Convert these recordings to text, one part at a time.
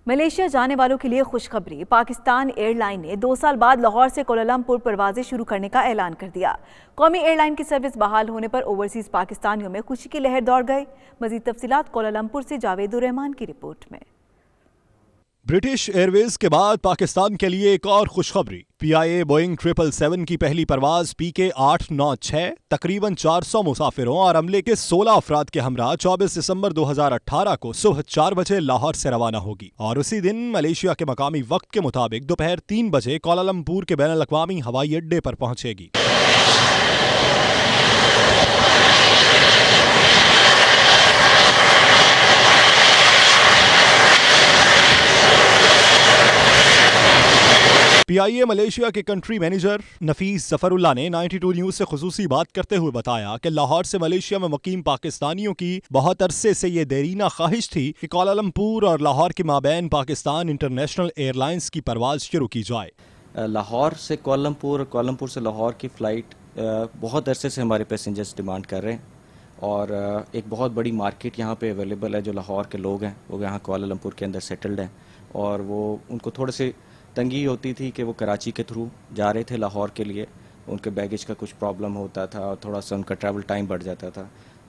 Malaysia جانے والوں کے لیے خوشخبری، پاکستان ایئر لائن نے 2 سال بعد لاہور سے کوالالمپور پروازیں شروع کرنے کا اعلان کر دیا۔ قومی ایئر لائن کی سروس بحال ہونے پر اوورسیز پاکستانیوں میں خوشی کی لہر دوڑ گئی۔ مزید تفصیلات کوالالمپور سے جاوید الرحمان کی رپورٹ میں۔ برٹش ایئر ویز کے بعد پاکستان کے لیے ایک اور خوشخبری۔ پی آئی اے بوئنگ 777 کی پہلی پرواز PK896 تقریباً 400 مسافروں اور عملے کے 16 افراد کے ہمراہ 24 دسمبر 2018 کو صبح 4 بجے لاہور سے روانہ ہوگی اور اسی دن ملیشیا کے مقامی وقت کے مطابق دوپہر 3 بجے کوالالمپور کے بین الاقوامی ہوائی اڈے پر پہنچے گی۔ پی آئی اے ملیشیا کے کنٹری مینیجر نفیس ظفر اللہ نے 92 نیوز سے خصوصی بات کرتے ہوئے بتایا کہ لاہور سے ملیشیا میں مقیم پاکستانیوں کی بہت عرصے سے یہ دیرینہ خواہش تھی کہ کوالالمپور اور لاہور کے مابین پاکستان انٹرنیشنل ایئر لائنز کی پرواز شروع کی جائے۔ لاہور سے کوالالمپور اور کوالالمپور سے لاہور کی فلائٹ بہت عرصے سے ہمارے پیسنجرز ڈیمانڈ کر رہے ہیں اور ایک بہت بڑی مارکیٹ یہاں پہ اویلیبل ہے۔ جو لاہور کے لوگ ہیں وہ یہاں کوالالمپور کے اندر سیٹلڈ ہیں اور وہ ان کو تھوڑے سے تنگی ہوتی تھی کہ وہ کراچی کے تھرو جا رہے تھے لاہور کے لیے، ان کے بیگیج کا کچھ پرابلم ہوتا تھا اور تھوڑا سا ان کا ٹریول ٹائم بڑھ جاتا تھا۔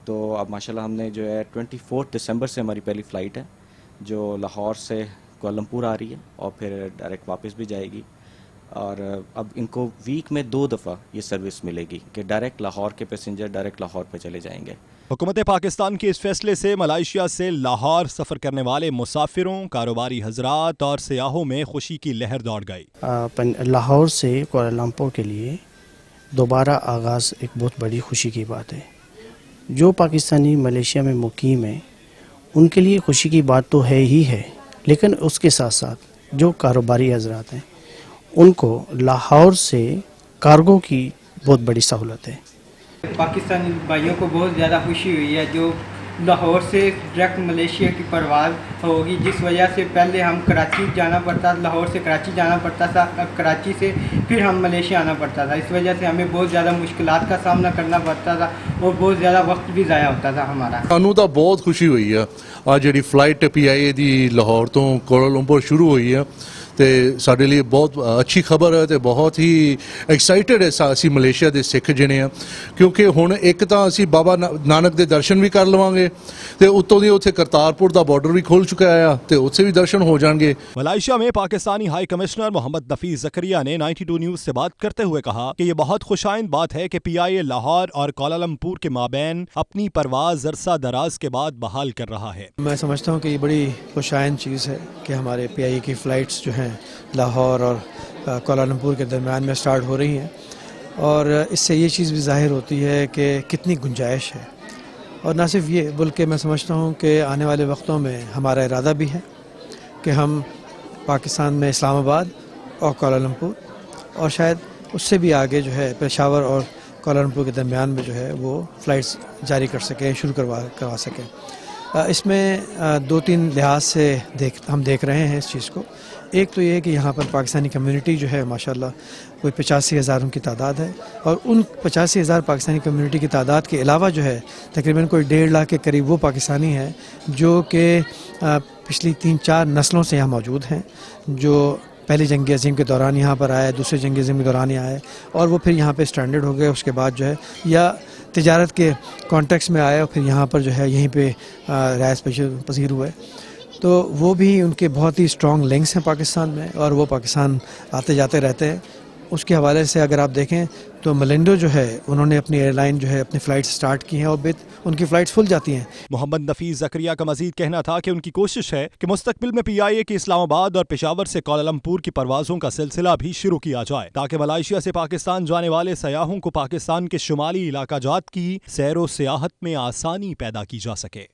تو اب ماشاءاللہ ہم نے جو ہے 24 دسمبر سے ہماری پہلی فلائٹ ہے جو لاہور سے کوالالمپور آ رہی ہے اور پھر ڈائریکٹ واپس بھی جائے گی، اور اب ان کو ویک میں 2 دفعہ یہ سروس ملے گی کہ ڈائریکٹ لاہور کے پیسنجر ڈائریکٹ لاہور پہ چلے جائیں گے۔ حکومت پاکستان کے اس فیصلے سے ملائیشیا سے لاہور سفر کرنے والے مسافروں، کاروباری حضرات اور سیاحوں میں خوشی کی لہر دوڑ گئی۔ لاہور سے کوالالمپور کے لیے دوبارہ آغاز ایک بہت بڑی خوشی کی بات ہے۔ جو پاکستانی ملیشیا میں مقیم ہیں ان کے لیے خوشی کی بات تو ہے ہی ہے، لیکن اس کے ساتھ ساتھ جو کاروباری حضرات ہیں ان کو لاہور سے کارگو کی بہت بڑی سہولت ہے۔ پاکستانی بھائیوں کو بہت زیادہ خوشی ہوئی ہے جو لاہور سے ڈائریکٹ ملیشیا کی پرواز ہوگی، جس وجہ سے پہلے ہم کراچی جانا پڑتا، لاہور سے کراچی جانا پڑتا تھا، اب کراچی سے پھر ہم ملیشیا آنا پڑتا تھا۔ اس وجہ سے ہمیں بہت زیادہ مشکلات کا سامنا کرنا پڑتا تھا اور بہت زیادہ وقت بھی ضائع ہوتا تھا ہمارا۔ سانوں ਤਾਂ ਬਹੁਤ ਖੁਸ਼ੀ ਹੋਈ ਆ ਅੱਜ ਜਿਹੜੀ ਫਲਾਈਟ PIA ਦੀ ਲਾਹੌਰ ਤੋਂ ਕੋਲਾਲੰਪੁਰ ਸ਼ੁਰੂ ਹੋਈ ਆ ਤੇ ਸਾਡੇ ਲਈ ਬਹੁਤ ਅੱਛੀ ਖਬਰ ਹੈ ਤੇ ਬਹੁਤ ਹੀ ਐਕਸਾਈਟਡ ਹੈ ਅਸੀਂ ਮਲੇਸ਼ੀਆ ਦੇ ਸਿੱਖ ਜਿਹੜੇ ਆ, ਕਿਉਂਕਿ ਹੁਣ ਇੱਕ ਤਾਂ ਅਸੀਂ ਬਾਬਾ ਨਾਨਕ ਦੇ ਦਰਸ਼ਨ ਵੀ ਕਰ ਲਵਾਂਗੇ ਤੇ ਉੱਤੋਂ ਦੀ ਉੱਥੇ ਕਰਤਾਰਪੁਰ ਦਾ ਬਾਰਡਰ ਵੀ ਖੁੱਲ ਚੁੱਕਾ ਆ ਤੇ ਉੱਥੇ ਵੀ ਦਰਸ਼ਨ ਹੋ ਜਾਣਗੇ۔ ملائیشیا میں پاکستانی ہائی کمشنر محمد نفیس زکریا نے 92 نیوز سے بات کرتے ہوئے کہا کہ یہ بہت خوشائند بات ہے کہ PIA لاہور اور کوالالمپور کے مابین اپنی پرواز عرصہ دراز کے بعد بحال کر رہا ہے۔ میں سمجھتا ہوں کہ یہ بڑی خوشائند چیز ہے کہ ہمارے PIA کی فلائٹس جو ہیں لاہور اور کوالالمپور کے درمیان میں سٹارٹ ہو رہی ہیں، اور اس سے یہ چیز بھی ظاہر ہوتی ہے کہ کتنی گنجائش ہے، اور نہ صرف یہ بلکہ میں سمجھتا ہوں کہ آنے والے وقتوں میں ہمارا ارادہ بھی ہے کہ ہم پاکستان میں اسلام آباد اور کوالالمپور اور شاید اس سے بھی آگے جو ہے پشاور اور کوالالمپور کے درمیان میں جو ہے وہ فلائٹس جاری کر سکیں، شروع کروا سکیں۔ اس میں 2-3 لحاظ سے ہم دیکھ رہے ہیں اس چیز کو۔ ایک تو یہ ہے کہ یہاں پر پاکستانی کمیونٹی جو ہے ماشاءاللہ کوئی 85,000 ان کی تعداد ہے، اور ان 85,000 پاکستانی کمیونٹی کی تعداد کے علاوہ جو ہے تقریباً کوئی 1.5 لاکھ کے قریب وہ پاکستانی ہیں جو کہ پچھلی 3-4 نسلوں سے یہاں موجود ہیں، جو پہلی جنگ عظیم کے دوران یہاں پر آئے، دوسری جنگ عظیم کے دوران یہاں آئے اور وہ پھر یہاں پہ اسٹینڈرڈ ہو گئے، اس کے بعد جو ہے یا تجارت کے کانٹیکس میں آئے اور پھر یہاں پر جو ہے یہیں پہ رہائش پذیر ہوئے، تو وہ بھی ان کے بہت ہی اسٹرانگ لنکس ہیں پاکستان میں، اور وہ پاکستان آتے جاتے رہتے ہیں۔ اس کے حوالے سے اگر آپ دیکھیں تو ملینڈو جو ہے انہوں نے اپنی ایئر لائن جو ہے اپنی فلائٹس سٹارٹ کی ہیں اور ان کی فلائٹس فل جاتی ہیں۔ محمد نفیس زکریا کا مزید کہنا تھا کہ ان کی کوشش ہے کہ مستقبل میں PIA کی اسلام آباد اور پشاور سے کوالالمپور کی پروازوں کا سلسلہ بھی شروع کیا جائے تاکہ ملائیشیا سے پاکستان جانے والے سیاحوں کو پاکستان کے شمالی علاقہ جات کی سیر و سیاحت میں آسانی پیدا کی جا سکے۔